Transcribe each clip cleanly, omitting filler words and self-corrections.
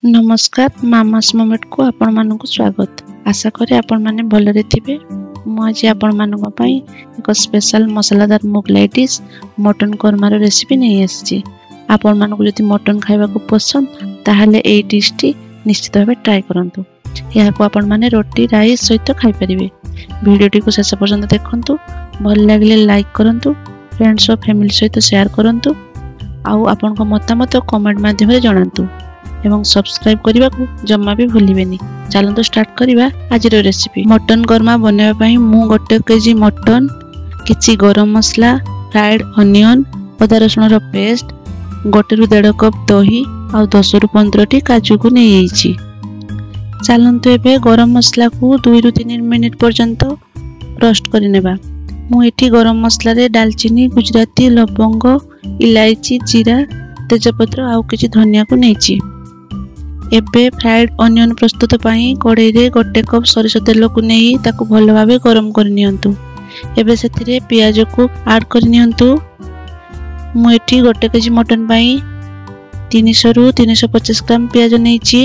नमस्कार mama's moment को आपण मानक स्वागत। आशा करें आपण माने भलरे थिबे। मु आज आपण मानक पई एक स्पेशल मसालादार Mughlai dish mutton korma recipe नहीं आसी। आपण मानक जदि मटन खाइबा को पसंद ताहले एई डिश टी निश्चित भाबे ट्राई करंतु। या को आपण माने रोटी राइस सहित खाइ परिबे। वीडियो टी को शेष पर्यंत देखंतु। भल लागले लाइक करंतु, फ्रेंड्स और फैमिली सहित शेयर करंतु। आउ आपण को मतामत कमेंट माध्यम रे जणांतु एवं सब्सक्राइब करने को जम्मा भी भूलिबेनी। चलतो स्टार्ट करिबा आज रेसिपी। मटन कोरमा बनैबा पई मु 1 केजी मटन, किछि गरम मसला, फ्राइड अनियन, अदा रसुण रो पेस्ट, 1 रु 1.5 कप दही आ 10 रु 15 टी काजू को नै आइछि। चलतो एबे गरम मसला को 2 रु 3 मिनिट पर्यंत रोस्ट करि नेबा। मु एठी गरम मसला रे दालचीनी, गुजराती, लवंग, इलायची, जीरा, तेजपत्र आ किछि धनिया को नैछि। एबे फ्राइड अनियन प्रस्तुत पाई कड़ाई रे 1 कप सरिष तेल को नहीं ताकू भल भाबे गरम कर नियंतु। एबे सेथिरे प्याज को ऐड कर नियंतु। मु एठी 1 केजी मटन पाई 300 रु 350 ग्राम प्याज नैछि।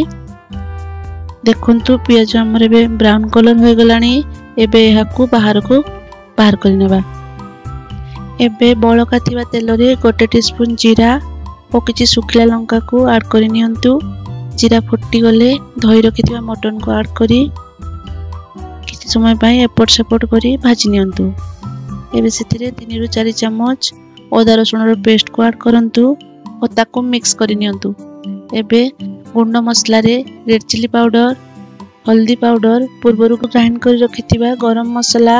देखंतु प्याज हमर एबे ब्राउन कलर होय गलानी। एबे एहा को बाहर कर नेबा। एबे बळका थिबा तेल रे 1 टीस्पून जीरा और किछि सुखला लंका को ऐड कर नियंतु। जीरा फुटी गले धोई रखिथिबा मटन को ऐड करी किछि समय पई एपट सेपट करी भाजी नियंतु। एबे सेथिरे 3 रु 4 चम्मच अदा रसुण रो पेस्ट को ऐड करंतु और ताको मिक्स करी नियंतु। एबे गुंड मसला रे रेड चिली पाउडर, हल्दी पाउडर, पूर्वरु ग्राइंड करी रखिथिबा गरम मसला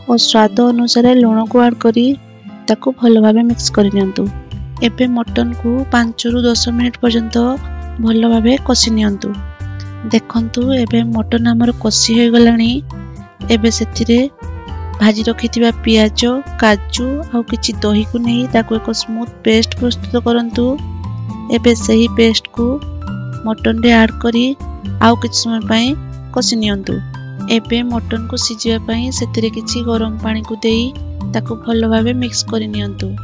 और स्वाद अनुसार लूण को ऐड करी ताको भल भाबे मिक्स करी नियंतु। एबे मटन को 5 रु 10 मिनिट पर्यंत भल भाबे कषि नियंतु। देखंतु एबे मटन हमर कषि हो गलानी। एबे सेथिरे भाजी रखिथिबा पियाज, काजू आ किछि दही को नै ताको एक स्मूथ पेस्ट प्रस्तुत करंतु। एबे सही पेस्ट को मटन रे ऐड करी आ किछि समय पई कषि नियंतु। एबे मटन को सिजिबा पई सेथिरे किछि गरम पानी को देई ताको भल भाबे मिक्स करि नियंतु।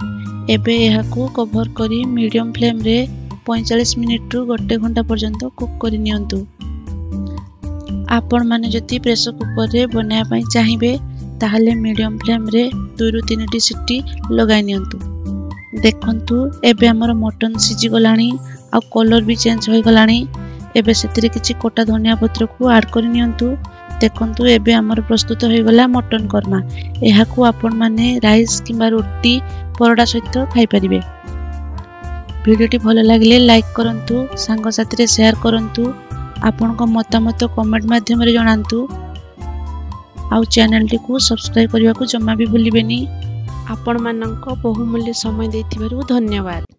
एबे एहा को कवर करी मीडियम फ्लेम रे 45 मिनिट रु 1 घंटा पर्यंत कुक करि नियंतु। आपण माने जति प्रेशर कुकर रे बनाया पई चाहिबे ताहले मीडियम फ्लेम रे 2 रु 3 टी सीटी लगाई नियंतु। देखंतु एबे हमर मटन सिजी गलानी आ कलर भी चेंज होई गलानी। एबे सेतिरे किछि कोटा धनिया पत्र को ऐड करि नियंतु। देखंतु एबे हमर प्रस्तुत होई गला मटन कोरमा। एहा को आपण माने राइस किबा रोटी परोटा सहित खाइ परिबे। वीडियोटी भल लगे लाइक करंतु, सांग साथी रे शेयर करंतु, आपन को मतामत कमेंट माध्यम रे जणांतु। आउ चैनल टी को सब्सक्राइब करबा को जम्मा भी भूलिबेनी। आपण मानक बहुमूल्य समय देथिबारु धन्यवाद।